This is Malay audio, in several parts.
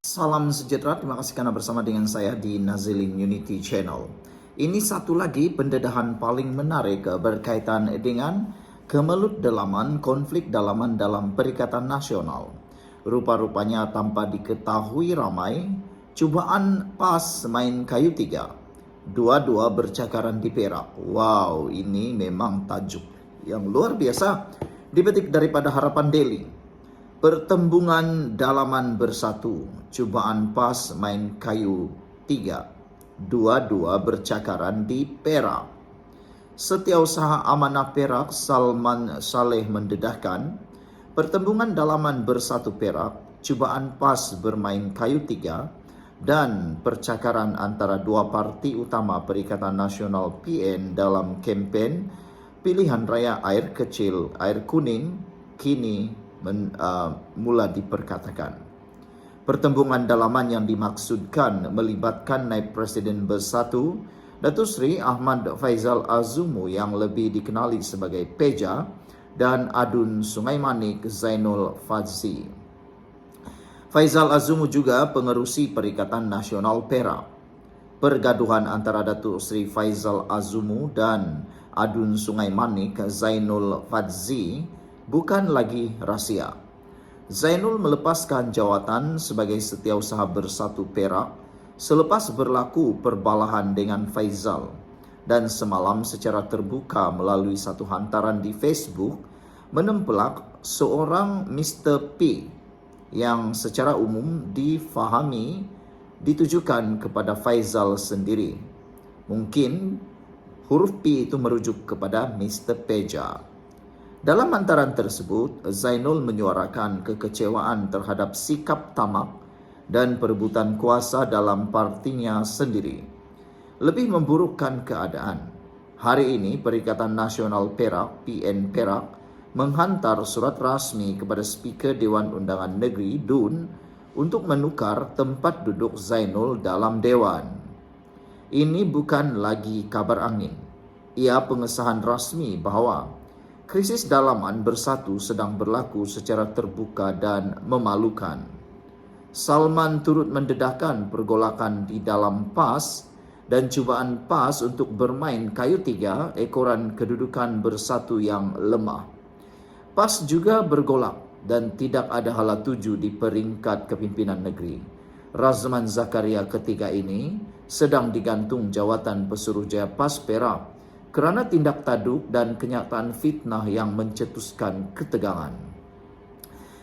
Salam sejahtera, terima kasih karena bersama dengan saya di Nazilin Unity Channel. Ini satu lagi pendedahan paling menarik berkaitan dengan kemelut dalaman konflik dalaman dalam Perikatan Nasional. Rupa-rupanya tanpa diketahui ramai, cobaan PAS main kayu tiga. Dua-dua bercakaran di Perak. Wow, ini memang tajuk yang luar biasa. Dipetik daripada Harapan Daily. Pertembungan dalaman bersatu, cobaan PAS main kayu tiga, dua-dua bercakaran di Perak. Setiausaha Amanah Perak Salman Saleh mendedahkan, pertembungan dalaman bersatu Perak, cobaan PAS bermain kayu tiga, dan percakaran antara dua parti utama Perikatan Nasional PN dalam kempen pilihan raya air kecil, air kuning, kini mula diperkatakan. Pertembungan dalaman yang dimaksudkan melibatkan Naib Presiden Bersatu Datuk Seri Ahmad Faizal Azumu yang lebih dikenali sebagai Peja dan Adun Sungai Manik Zainul Fadzi. Faizal Azumu juga pengerusi Perikatan Nasional Perak. Pergaduhan antara Datuk Seri Faizal Azumu dan Adun Sungai Manik Zainul Fadzi bukan lagi rahsia. Zainul melepaskan jawatan sebagai Setiausaha Bersatu Perak selepas berlaku perbalahan dengan Faizal, dan semalam secara terbuka melalui satu hantaran di Facebook menempelak seorang Mr. P yang secara umum difahami ditujukan kepada Faizal sendiri. Mungkin huruf P itu merujuk kepada Mr. Peja. Dalam hantaran tersebut, Zainul menyuarakan kekecewaan terhadap sikap tamak dan perebutan kuasa dalam partinya sendiri. Lebih memburukkan keadaan, hari ini Perikatan Nasional Perak (PN Perak) menghantar surat rasmi kepada Speaker Dewan Undangan Negeri DUN untuk menukar tempat duduk Zainul dalam Dewan. Ini bukan lagi kabar angin. Ia pengesahan rasmi bahawa krisis dalaman bersatu sedang berlaku secara terbuka dan memalukan. Salman turut mendedahkan pergolakan di dalam PAS dan cubaan PAS untuk bermain kayu tiga ekoran kedudukan bersatu yang lemah. PAS juga bergolak dan tidak ada hala tuju di peringkat kepimpinan negeri. Razman Zakaria ketiga ini sedang digantung jawatan Pesuruhjaya PAS Perak kerana tindak taduk dan kenyataan fitnah yang mencetuskan ketegangan.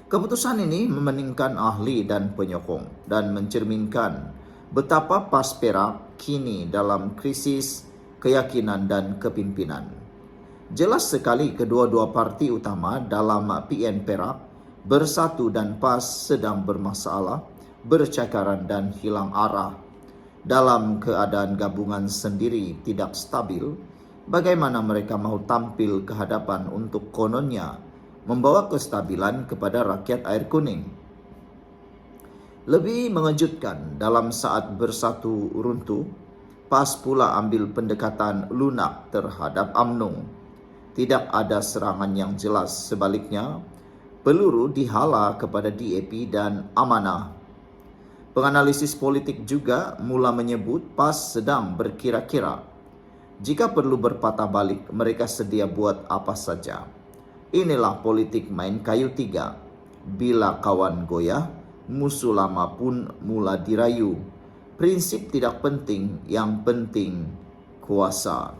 Keputusan ini memeningkan ahli dan penyokong dan mencerminkan betapa PAS Perak kini dalam krisis keyakinan dan kepimpinan. Jelas sekali kedua-dua parti utama dalam PN Perak, Bersatu dan PAS sedang bermasalah, bercakaran dan hilang arah. Dalam keadaan gabungan sendiri tidak stabil, bagaimana mereka mahu tampil ke hadapan untuk kononnya membawa kestabilan kepada rakyat air kuning? Lebih mengejutkan, dalam saat Bersatu runtuh, PAS pula ambil pendekatan lunak terhadap UMNO. Tidak ada serangan yang jelas, sebaliknya peluru dihala kepada DAP dan Amanah. Penganalisis politik juga mula menyebut PAS sedang berkira-kira. Jika perlu berpatah balik, mereka sedia buat apa saja. Inilah politik main kayu tiga. Bila kawan goyah, musuh lama pun mula dirayu. Prinsip tidak penting, yang penting kuasa.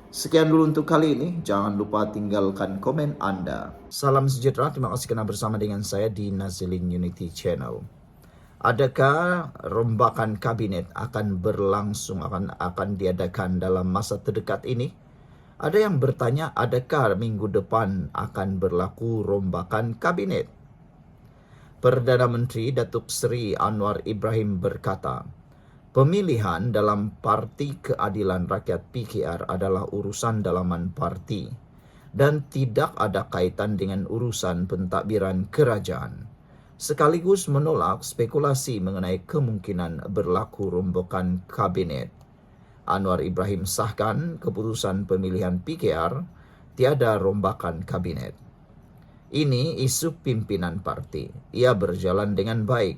Sekian dulu untuk kali ini. Jangan lupa tinggalkan komen Anda. Salam sejahtera, terima kasih kerana bersama dengan saya di Nazilin Unity Channel. Adakah rombakan kabinet akan berlangsung, akan diadakan dalam masa terdekat ini? Ada yang bertanya, adakah minggu depan akan berlaku rombakan kabinet? Perdana Menteri Datuk Seri Anwar Ibrahim berkata, pemilihan dalam Parti Keadilan Rakyat PKR adalah urusan dalaman parti dan tidak ada kaitan dengan urusan pentadbiran kerajaan. Sekaligus menolak spekulasi mengenai kemungkinan berlaku rombakan kabinet. Anwar Ibrahim sahkan keputusan pemilihan PKR tiada rombakan kabinet. Ini isu pimpinan parti. Ia berjalan dengan baik.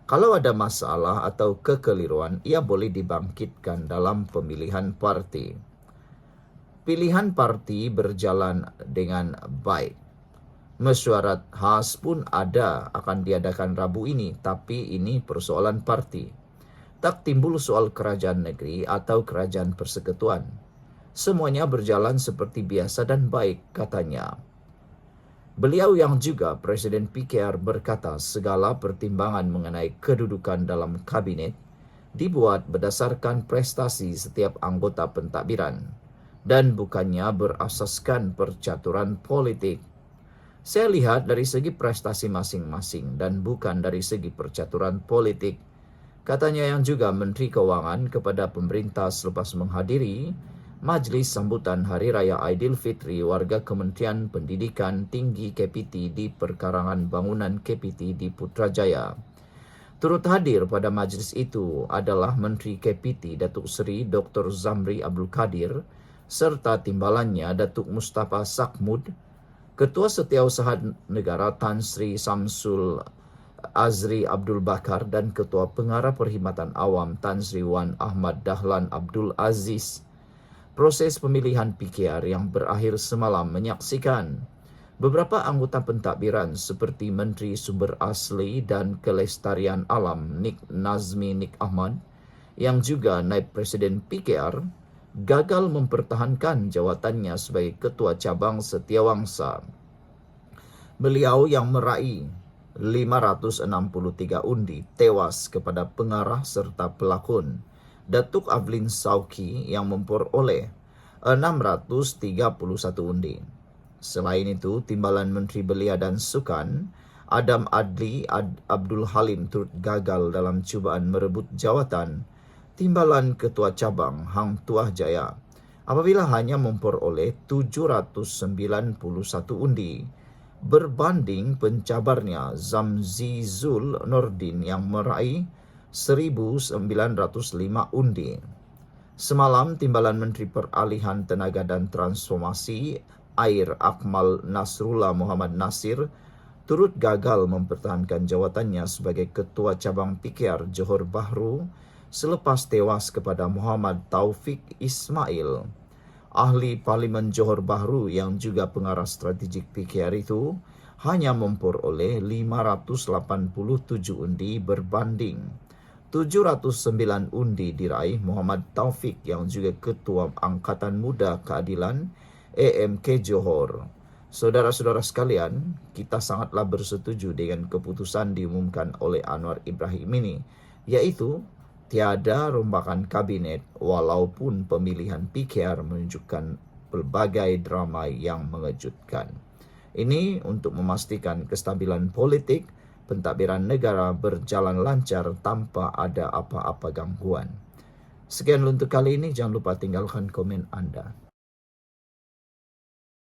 Kalau ada masalah atau kekeliruan, ia boleh dibangkitkan dalam pemilihan parti. Pilihan parti berjalan dengan baik. Mesyuarat khas pun akan diadakan Rabu ini, tapi ini persoalan parti. Tak timbul soal kerajaan negeri atau kerajaan persekutuan. Semuanya berjalan seperti biasa dan baik, katanya. Beliau yang juga Presiden PKR berkata segala pertimbangan mengenai kedudukan dalam kabinet dibuat berdasarkan prestasi setiap anggota pentadbiran dan bukannya berasaskan percaturan politik. Saya lihat dari segi prestasi masing-masing dan bukan dari segi percaturan politik, katanya yang juga Menteri Keuangan kepada pemerintah selepas menghadiri Majlis Sambutan Hari Raya Aidilfitri warga Kementerian Pendidikan Tinggi KPT di Perkarangan Bangunan KPT di Putrajaya. Turut hadir pada majlis itu adalah Menteri KPT Datuk Seri Dr. Zamri Abdul Kadir serta timbalannya Datuk Mustafa Sakmud, Ketua Setiausaha Negara Tan Sri Samsul Azri Abdul Bakar dan Ketua Pengarah Perkhidmatan Awam Tan Sri Wan Ahmad Dahlan Abdul Aziz. Proses pemilihan PKR yang berakhir semalam menyaksikan beberapa anggota pentadbiran seperti Menteri Sumber Asli dan Kelestarian Alam Nazmi Nik Ahmad yang juga Naib Presiden PKR gagal mempertahankan jawatannya sebagai Ketua Cabang Setiawangsa. Beliau yang meraih 563 undi tewas kepada pengarah serta pelakon Datuk Avlin Sauki yang memperoleh 631 undi. Selain itu, Timbalan Menteri Belia dan Sukan Adam Adli Abdul Halim turut gagal dalam cubaan merebut jawatan Timbalan Ketua Cabang Hang Tuah Jaya apabila hanya memperoleh 791 undi berbanding pencabarnya Zamzizul Nordin yang meraih 1,905 undi. Semalam, Timbalan Menteri Peralihan Tenaga dan Transformasi Air Akmal Nasrullah Muhammad Nasir turut gagal mempertahankan jawatannya sebagai Ketua Cabang PKR Johor Bahru selepas tewas kepada Muhammad Taufik Ismail. Ahli Parlimen Johor Bahru yang juga pengarah strategik PKR itu hanya memperoleh 587 undi berbanding 709 undi diraih Muhammad Taufik yang juga Ketua Angkatan Muda Keadilan AMK Johor. Saudara-saudara sekalian, kita sangatlah bersetuju dengan keputusan diumumkan oleh Anwar Ibrahim ini, yaitu tiada rombakan kabinet walaupun pemilihan PKR menunjukkan pelbagai drama yang mengejutkan. Ini untuk memastikan kestabilan politik pentadbiran negara berjalan lancar tanpa ada apa-apa gangguan. Sekian untuk kali ini, jangan lupa tinggalkan komen Anda.